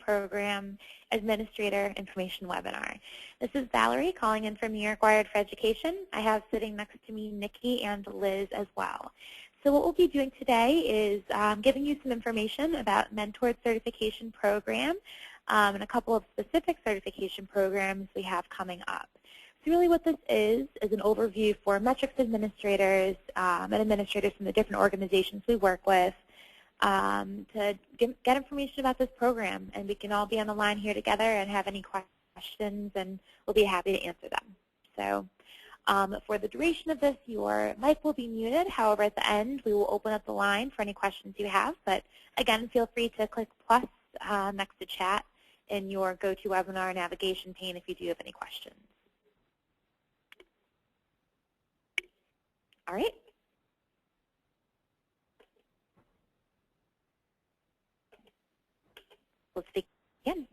Program Administrator Information Webinar. This is Valerie calling in from New York Wired for Education. I have sitting next to me Nikki and Liz as well. So what we'll be doing today is giving you some information about Mentored Certification Program and a couple of specific certification programs we have coming up. So really what this is an overview for metrics administrators and administrators from the different organizations we work with to get information about this program. And we can all be on the line here together and have any questions, and we'll be happy to answer them. So for the duration of this, your mic will be muted. However, at the end, we will open up the line for any questions you have. But again, feel free to click plus next to chat in your GoToWebinar navigation pane if you do have any questions. All right. Let's begin.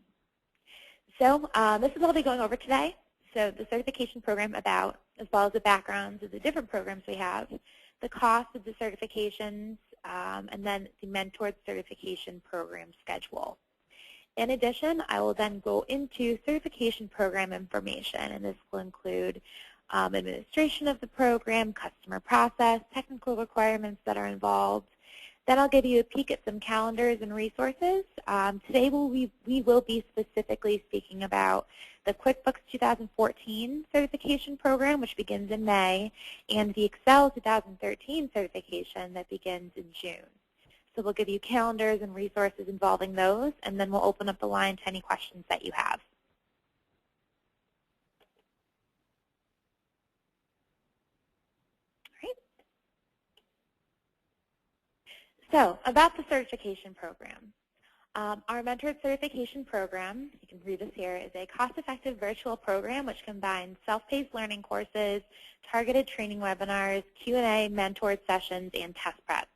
So this is what I'll be going over today. So the certification program about, as well as the backgrounds of the different programs we have, the cost of the certifications, and then the mentored certification program schedule. In addition, I will then go into certification program information, and this will include administration of the program, customer process, technical requirements that are involved. Then I'll give you a peek at some calendars and resources. Today we will be specifically speaking about the QuickBooks 2014 certification program, which begins in May, and the Excel 2013 certification that begins in June. So we'll give you calendars and resources involving those, and then we'll open up the line to any questions that you have. So about the certification program. Our Mentored Certification Program, you can read this here, is a cost-effective virtual program which combines self-paced learning courses, targeted training webinars, Q&A, mentored sessions, and test prep.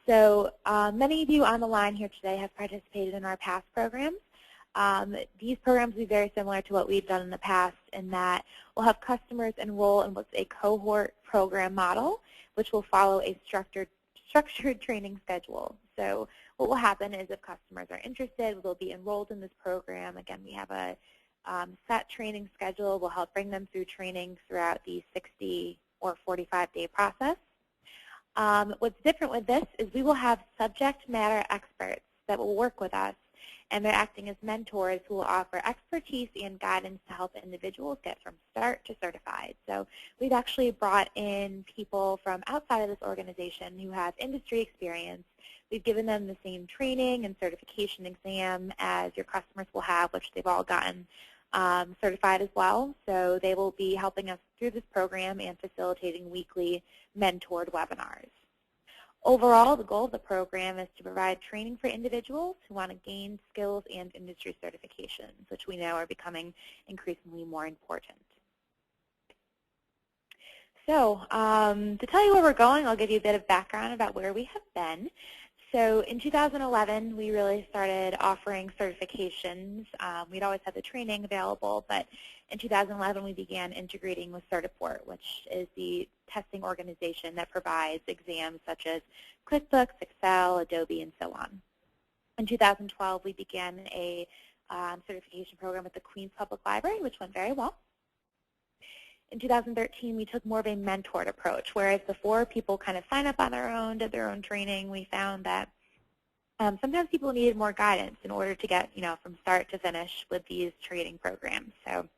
So many of you on the line here today have participated in our past programs. These programs will be very similar to what we've done in the past in that we'll have customers enroll in what's a cohort program model, which will follow a structured training schedule. So what will happen is if customers are interested, they'll be enrolled in this program. Again, we have a set training schedule. We'll help bring them through training throughout the 60 or 45-day process. What's different with this is we will have subject matter experts that will work with us, and they're acting as mentors who will offer expertise and guidance to help individuals get from start to certified. So we've actually brought in people from outside of this organization who have industry experience. We've given them the same training and certification exam as your customers will have, which they've all gotten certified as well. So they will be helping us through this program and facilitating weekly mentored webinars. Overall, the goal of the program is to provide training for individuals who want to gain skills and industry certifications, which we know are becoming increasingly more important. So to tell you where we're going, I'll give you a bit of background about where we have been. So in 2011, we really started offering certifications. We'd always had the training available, but in 2011, we began integrating with Certiport, which is the testing organization that provides exams such as QuickBooks, Excel, Adobe, and so on. In 2012, we began a certification program at the Queens Public Library, which went very well. In 2013, we took more of a mentored approach, whereas before people kind of sign up on their own, did their own training, we found that sometimes people needed more guidance in order to get, from start to finish with these training programs. So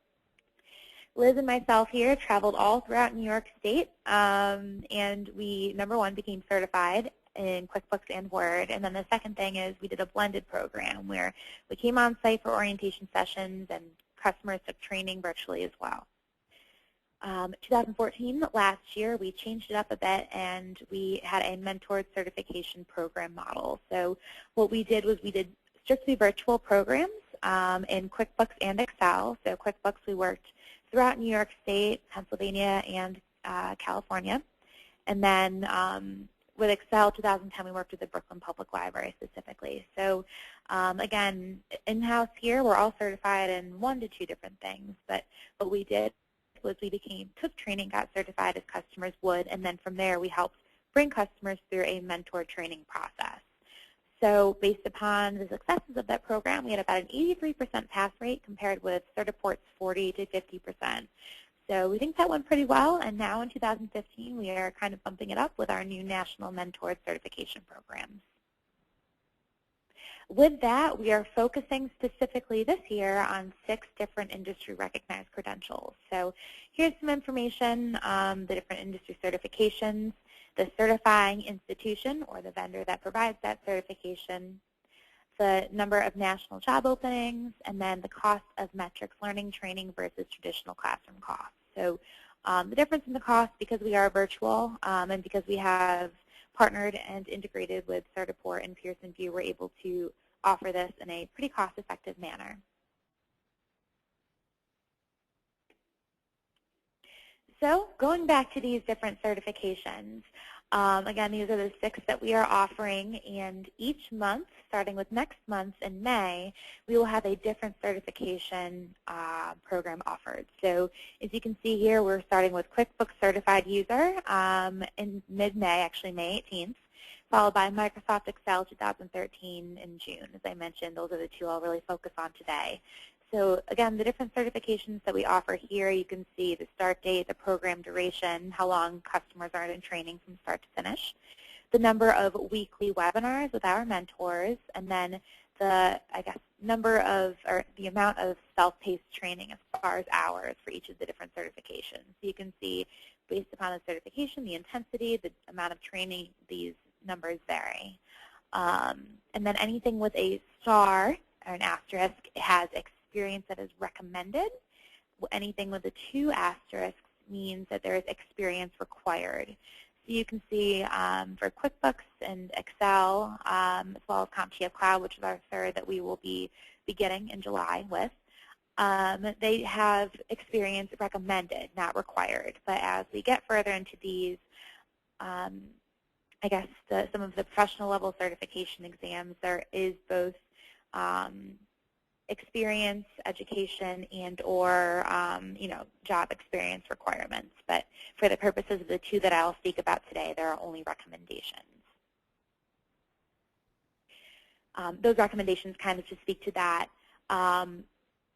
Liz and myself here traveled all throughout New York State, and we, number one, became certified in QuickBooks and Word. And then the second thing is we did a blended program where we came on site for orientation sessions and customers took training virtually as well. 2014, last year, we changed it up a bit and we had a mentored certification program model. So what we did was we did strictly virtual programs in QuickBooks and Excel. So QuickBooks, we worked throughout New York State, Pennsylvania, and California. And then with Excel 2010, we worked with the Brooklyn Public Library specifically. So again, in-house here, we're all certified in 1 to 2 different things. But what we did was we took training, got certified as customers would, and then from there we helped bring customers through a mentor training process. So based upon the successes of that program, we had about an 83% pass rate compared with Certiport's 40 to 50%. So we think that went pretty well, and now in 2015, we are kind of bumping it up with our new National Mentor Certification programs. With that, we are focusing specifically this year on 6 different industry-recognized credentials. So here's some information, the different industry certifications, the certifying institution or the vendor that provides that certification, the number of national job openings, and then the cost of metrics learning training versus traditional classroom costs. So the difference in the cost, because we are virtual and because we have partnered and integrated with Certiport and Pearson VUE, we're able to offer this in a pretty cost-effective manner. So going back to these different certifications, again, these are the 6 that we are offering, and each month, starting with next month in May, we will have a different certification program offered. So as you can see here, we're starting with QuickBooks Certified User in mid-May, actually May 18th, followed by Microsoft Excel 2013 in June. As I mentioned, those are the 2 I'll really focus on today. So again, the different certifications that we offer here, you can see the start date, the program duration, how long customers are in training from start to finish, the number of weekly webinars with our mentors, and then the, number of, or the amount of self-paced training as far as hours for each of the different certifications. So you can see, based upon the certification, the intensity, the amount of training, these numbers vary. And then anything with a star or an asterisk has experience that is recommended. Anything with a 2 asterisks means that there is experience required. So you can see for QuickBooks and Excel, as well as CompTIA Cloud, which is our 3rd that we will be beginning in July with, they have experience recommended, not required. But as we get further into these, some of the professional level certification exams, there is both experience, education, and or job experience requirements. But for the purposes of the 2 that I'll speak about today, there are only recommendations. Those recommendations kind of just speak to that.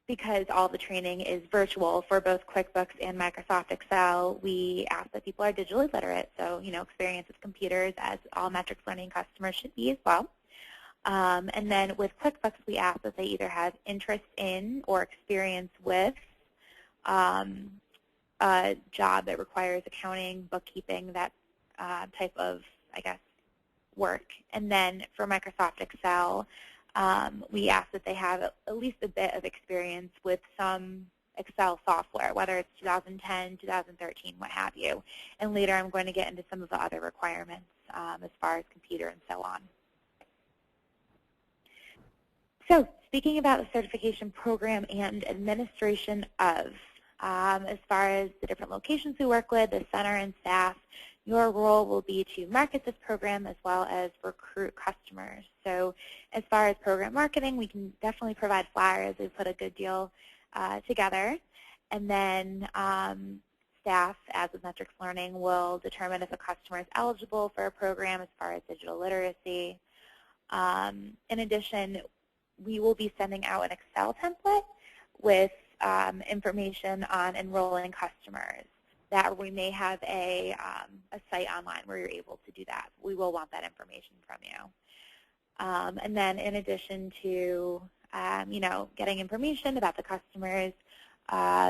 Because all the training is virtual for both QuickBooks and Microsoft Excel, we ask that people are digitally literate, so experience with computers, as all metrics learning customers should be as well. And then with QuickBooks, we ask that they either have interest in or experience with a job that requires accounting, bookkeeping, that type of, work. And then for Microsoft Excel, we ask that they have at least a bit of experience with some Excel software, whether it's 2010, 2013, what have you. And later I'm going to get into some of the other requirements as far as computer and so on. So speaking about the certification program and administration of, as far as the different locations we work with, the center and staff, your role will be to market this program as well as recruit customers. So as far as program marketing, we can definitely provide flyers. We've put a good deal together. And then staff, as with metrics learning, will determine if a customer is eligible for a program as far as digital literacy. In addition, we will be sending out an Excel template with information on enrolling customers. That we may have a site online where you're able to do that. We will want that information from you. And then in addition to getting information about the customers,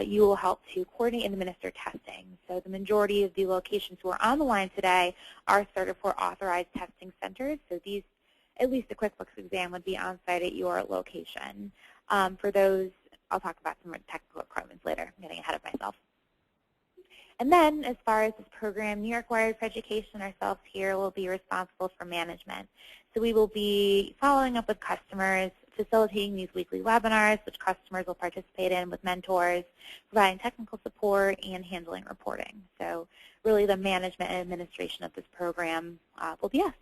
you will help to coordinate and administer testing. So the majority of the locations who are on the line today are Certiport authorized testing centers. So these, at least the QuickBooks exam, would be on site at your location. For those, I'll talk about some technical requirements later. I'm getting ahead of myself. And then, as far as this program, New York Wired for Education, ourselves here will be responsible for management. So we will be following up with customers, facilitating these weekly webinars, which customers will participate in with mentors, providing technical support, and handling reporting. So really the management and administration of this program will be us.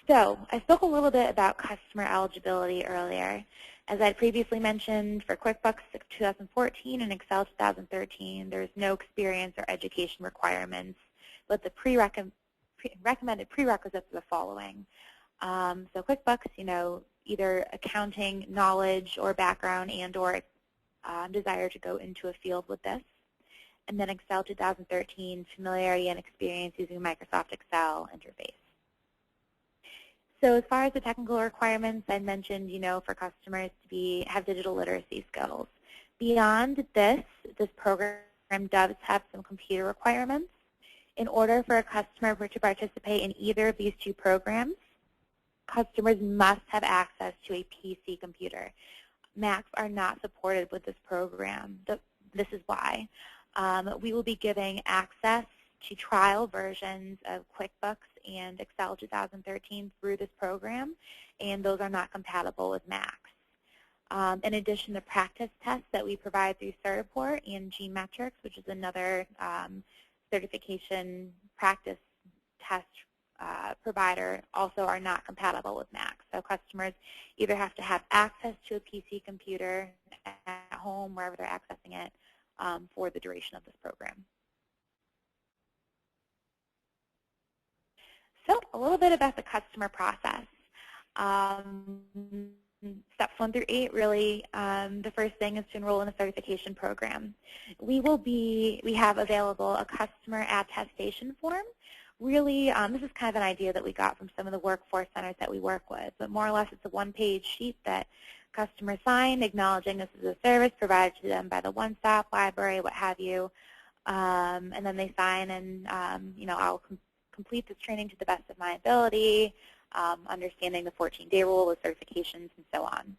So I spoke a little bit about customer eligibility earlier. As I previously mentioned, for QuickBooks 2014 and Excel 2013, there's no experience or education requirements, but the recommended prerequisites are the following. So QuickBooks, either accounting knowledge or background and or desire to go into a field with this. And then Excel 2013, familiarity and experience using Microsoft Excel interface. So as far as the technical requirements, I mentioned, for customers to have digital literacy skills. Beyond this program does have some computer requirements. In order for a customer to participate in either of these two programs, customers must have access to a PC computer. Macs are not supported with this program. This is why. We will be giving access to trial versions of QuickBooks and Excel 2013 through this program, and those are not compatible with Macs. In addition, the practice tests that we provide through Certiport and Gmetrics, which is another certification practice test provider, also are not compatible with Macs. So customers either have to have access to a PC computer at home, wherever they're accessing it, for the duration of this program. So a little bit about the customer process. Steps 1 through 8, really, the first thing is to enroll in a certification program. We have available a customer attestation form. Really, this is kind of an idea that we got from some of the workforce centers that we work with, but more or less it's a one-page sheet that customers sign acknowledging this is a service provided to them by the one-stop library, what have you, and then they sign and, I'll complete this training to the best of my ability, understanding the 14-day rule with certifications and so on.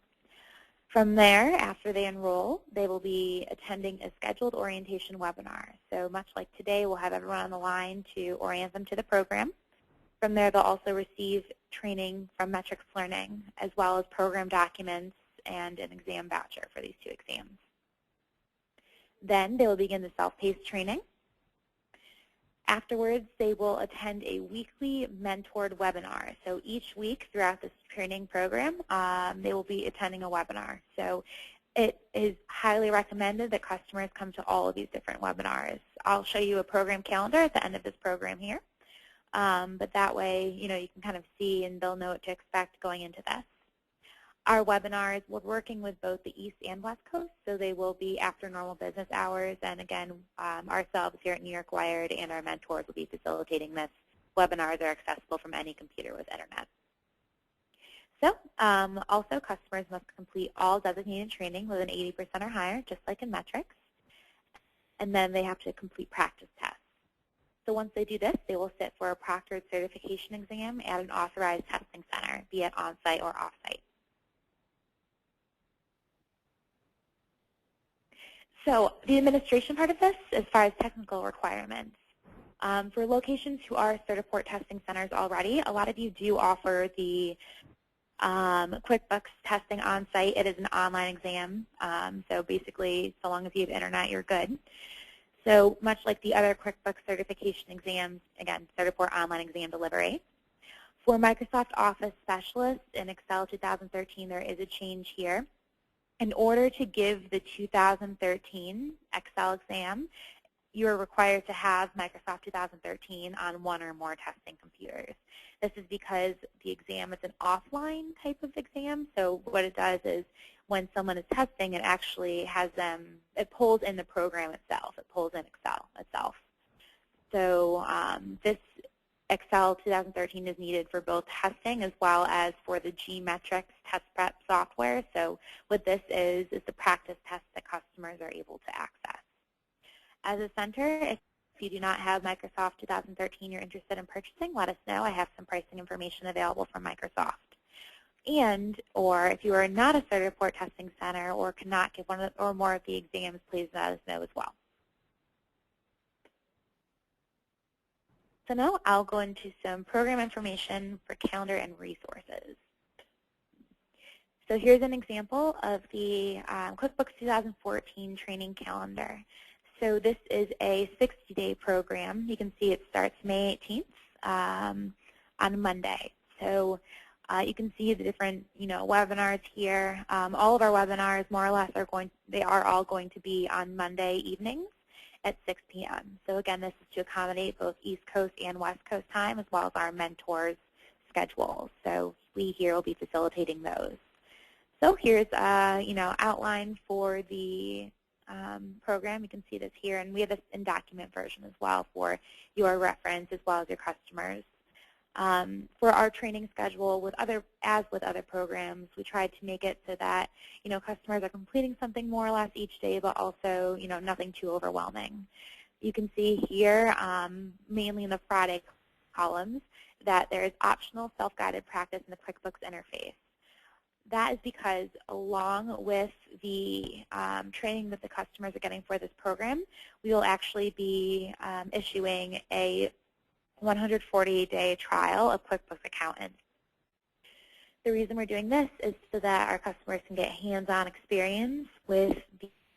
From there, after they enroll, they will be attending a scheduled orientation webinar. So much like today, we'll have everyone on the line to orient them to the program. From there, they'll also receive training from Metrics Learning, as well as program documents and an exam voucher for these 2 exams. Then they will begin the self-paced training. Afterwards, they will attend a weekly mentored webinar. So each week throughout this training program, they will be attending a webinar. So it is highly recommended that customers come to all of these different webinars. I'll show you a program calendar at the end of this program here. But that way, you can kind of see and they'll know what to expect going into this. Our webinars, we're working with both the East and West Coast, so they will be after normal business hours. And again, ourselves here at New York Wired and our mentors will be facilitating this. Webinars are accessible from any computer with internet. So also, customers must complete all designated training with an 80% or higher, just like in Metrics. And then they have to complete practice tests. So once they do this, they will sit for a proctored certification exam at an authorized testing center, be it on-site or off-site. So the administration part of this, as far as technical requirements, for locations who are Certiport testing centers already, a lot of you do offer the QuickBooks testing on-site. It is an online exam, so basically, so long as you have internet, you're good. So much like the other QuickBooks certification exams, again, Certiport online exam delivery. For Microsoft Office specialists in Excel 2013, there is a change here. In order to give the 2013 Excel exam, you are required to have Microsoft 2013 on 1 or more testing computers. This is because the exam is an offline type of exam, so what it does is when someone is testing, it actually has them, it pulls in the program itself. It pulls in Excel itself. So this Excel 2013 is needed for both testing as well as for the Gmetrics test prep software. So what this is the practice test that customers are able to access. As a center, if you do not have Microsoft 2013 you're interested in purchasing, let us know. I have some pricing information available from Microsoft. And, or if you are not a Certiport testing center or cannot give one or more of the exams, please let us know as well. So now I'll go into some program information for calendar and resources. So here's an example of the QuickBooks 2014 training calendar. So this is a 60-day program. You can see it starts May 18th on Monday. So you can see the different, webinars here. All of our webinars, more or less, are all going to be on Monday evenings. at 6 p.m. So again, this is to accommodate both East Coast and West Coast time, as well as our mentors' schedules. So we here will be facilitating those. So here's outline for the program. You can see this here, and we have this in document version as well for your reference as well as your customers. For our training schedule, as with other programs, we tried to make it so that customers are completing something more or less each day, but also nothing too overwhelming. You can see here, mainly in the Friday columns, that there is optional self-guided practice in the QuickBooks interface. That is because along with the training that the customers are getting for this program, we will actually be issuing a 140-day trial of QuickBooks Accountant. The reason we're doing this is so that our customers can get hands-on experience with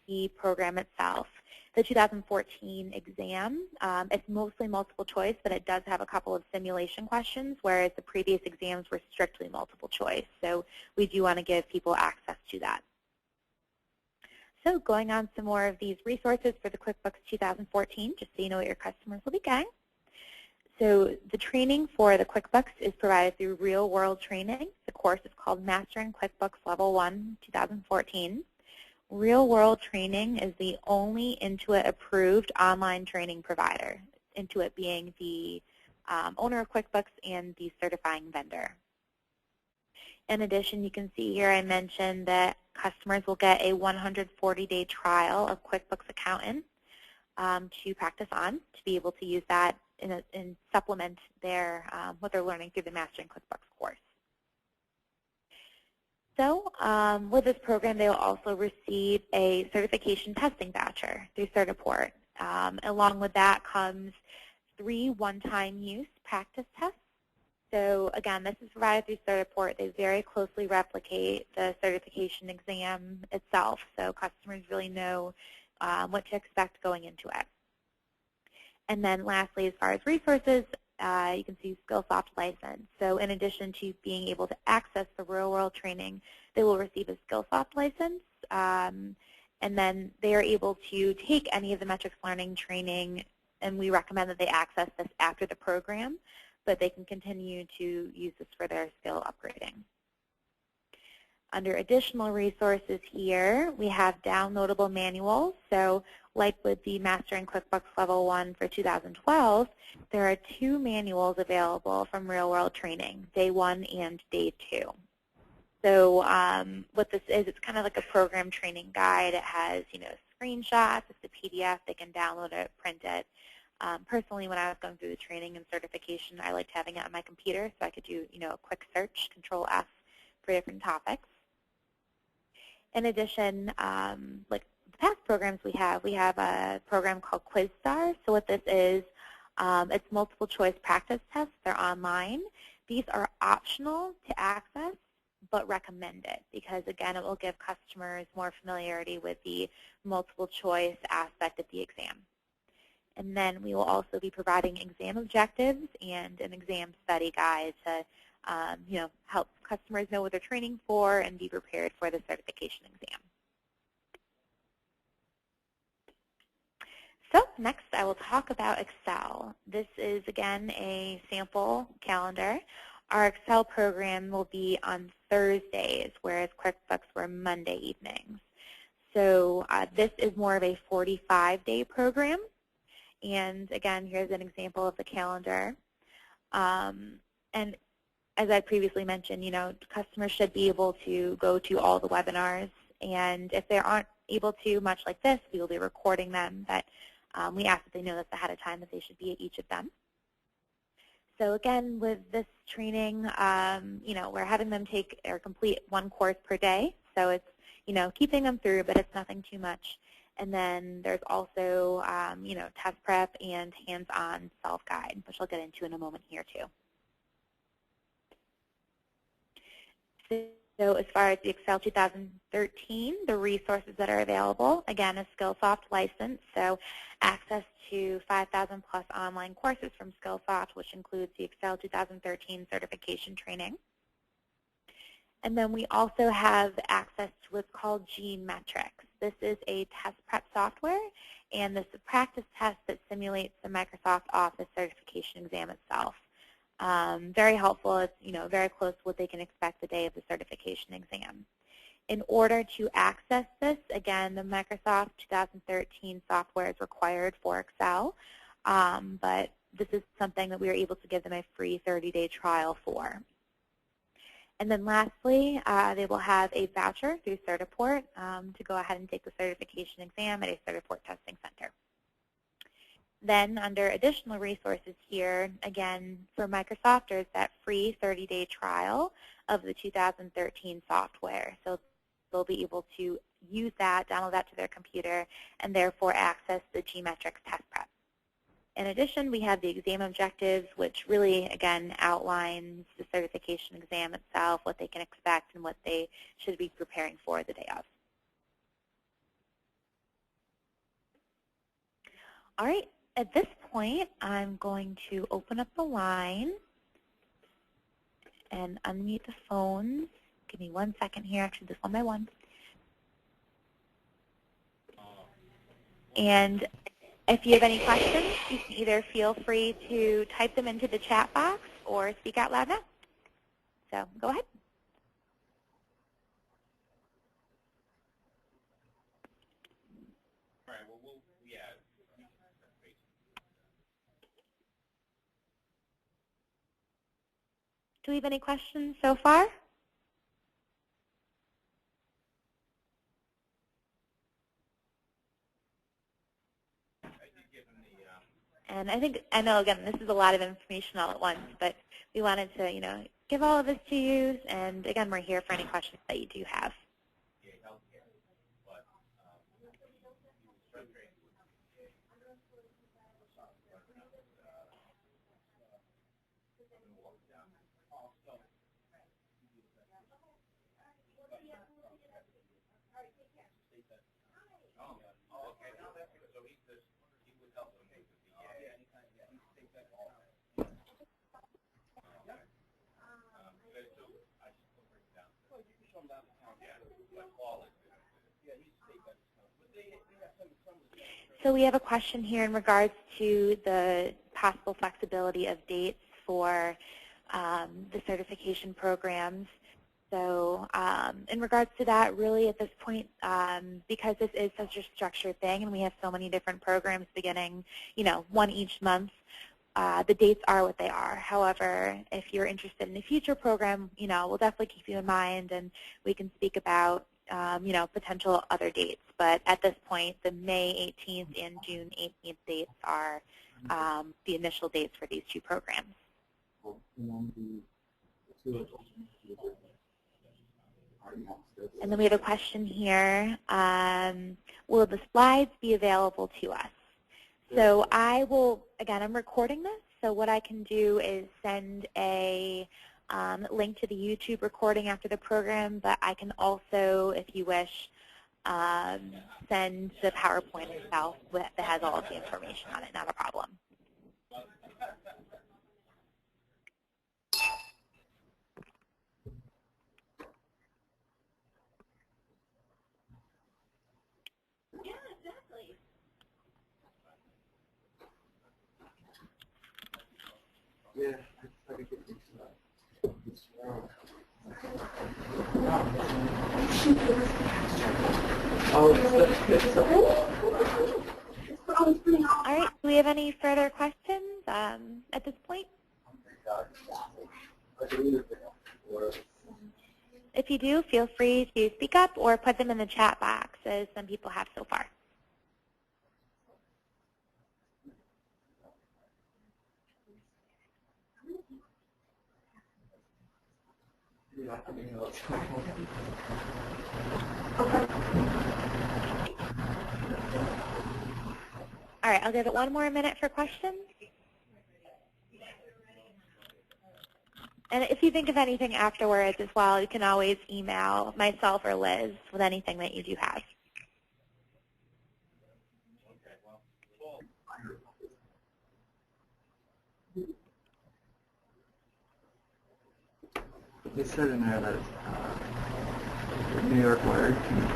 the program itself. The 2014 exam, it's mostly multiple choice, but it does have a couple of simulation questions, whereas the previous exams were strictly multiple choice. So we do want to give people access to that. So going on some more of these resources for the QuickBooks 2014, just so you know what your customers will be getting. So the training for the QuickBooks is provided through real-world training. The course is called Mastering QuickBooks Level 1 2014. Real-world training is the only Intuit-approved online training provider, Intuit being the owner of QuickBooks and the certifying vendor. In addition, you can see here I mentioned that customers will get a 140-day trial of QuickBooks Accountant to practice on, to be able to use that and supplement their what they're learning through the Mastering QuickBooks course. So with this program, they will also receive a certification testing voucher through Certiport. Along with that comes 3 one-time use practice tests. So again, this is provided through Certiport. They very closely replicate the certification exam itself, so customers really know what to expect going into it. And then lastly, as far as resources, you can see Skillsoft license. So in addition to being able to access the real-world training, they will receive a Skillsoft license, and then they are able to take any of the metrics learning training, and we recommend that they access this after the program, but they can continue to use this for their skill upgrading. Under additional resources here, we have downloadable manuals. So like with the Mastering QuickBooks Level 1 for 2012, there are 2 manuals available from Real World Training, Day 1 and Day 2. So what this is, it's kind of like a program training guide. It has, screenshots. It's a PDF. They can download it, print it. Personally, when I was going through the training and certification, I liked having it on my computer so I could do, a quick search, Control-F, for different topics. In addition, like the past programs we have a program called QuizStar. So what this is, it's multiple choice practice tests. They're online. These are optional to access, but recommended because, again, it will give customers more familiarity with the multiple choice aspect of the exam. And then we will also be providing exam objectives and an exam study guide to help customers know what they're training for and be prepared for the certification exam. So next I will talk about Excel. This is, again, a sample calendar. Our Excel program will be on Thursdays, whereas QuickBooks were Monday evenings. So this is more of a 45-day program. And again, here's an example of the calendar. And as I previously mentioned, customers should be able to go to all the webinars. And if they aren't able to, much like this, we will be recording them. But we ask that they know this ahead of time that they should be at each of them. So again, with this training, we're having them take or complete 1 course per day. So it's, keeping them through, but it's nothing too much. And then there's also, test prep and hands-on self-guide, which I'll get into in a moment here too. So as far as the Excel 2013, the resources that are available, again, a Skillsoft license, so access to 5,000 plus online courses from Skillsoft, which includes the Excel 2013 certification training. And then we also have access to what's called G-Metrics. This is a test prep software, and this is a practice test that simulates the Microsoft Office certification exam itself. Very helpful. It's very close to what they can expect the day of the certification exam. In order to access this, again, the Microsoft 2013 software is required for Excel, but this is something that we are able to give them a free 30-day trial for. And then lastly, they will have a voucher through Certiport to go ahead and take the certification exam at a Certiport testing center. Then under additional resources here, again, for Microsoft, there's that free 30-day trial of the 2013 software. So they'll be able to use that, download that to their computer, and therefore access the G-Metrics test prep. In addition, we have the exam objectives, which really, again, outlines the certification exam itself, what they can expect, and what they should be preparing for the day of. All right, at this point, I'm going to open up the line and unmute the phones. Give me 1 second here, actually just one by one. And if you have any questions, you can either feel free to type them into the chat box or speak out loud now. So go ahead. Do we have any questions so far? And I know, again, this is a lot of information all at once, but we wanted to, give all of this to you. And again, we're here for any questions that you do have. So we have a question here in regards to the possible flexibility of dates for the certification programs. So in regards to that, really at this point, because this is such a structured thing and we have so many different programs beginning, one each month, the dates are what they are. However, if you're interested in a future program, we'll definitely keep you in mind and we can speak about, potential other dates. But at this point, the May 18th and June 18th dates are the initial dates for these two programs. And then we have a question here. Will the slides be available to us? So I will, again, I'm recording this, so what I can do is send a link to the YouTube recording after the program, but I can also, if you wish, send the PowerPoint itself that has all of the information on it, not a problem. Yeah, exactly. Yeah, I could get used to that. All right, do we have any further questions at this point? If you do, feel free to speak up or put them in the chat box, as some people have so far. All right, I'll give it one more minute for questions. And if you think of anything afterwards as well, you can always email myself or Liz with anything that you do have. They said in there that New York Wired can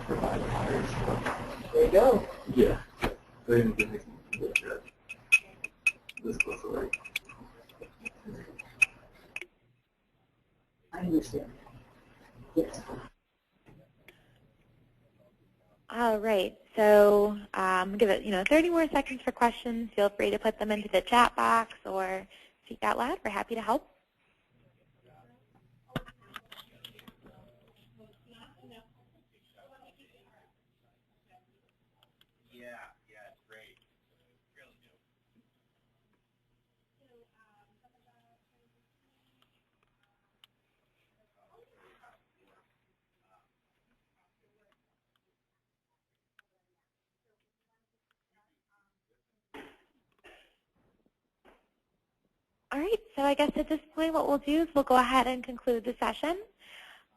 provide wires. There you go. Yeah. They didn't give me this close away. I understand. Yes. All right. So give it 30 more seconds for questions. Feel free to put them into the chat box or speak out loud. We're happy to help. All right, so I guess at this point what we'll do is we'll go ahead and conclude the session.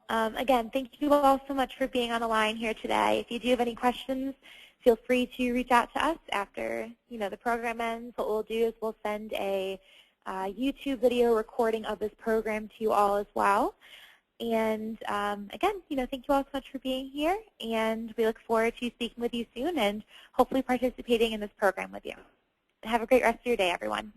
Again, thank you all so much for being on the line here today. If you do have any questions, feel free to reach out to us after the program ends. What we'll do is we'll send a YouTube video recording of this program to you all as well. And again, thank you all so much for being here, and we look forward to speaking with you soon and hopefully participating in this program with you. Have a great rest of your day, everyone.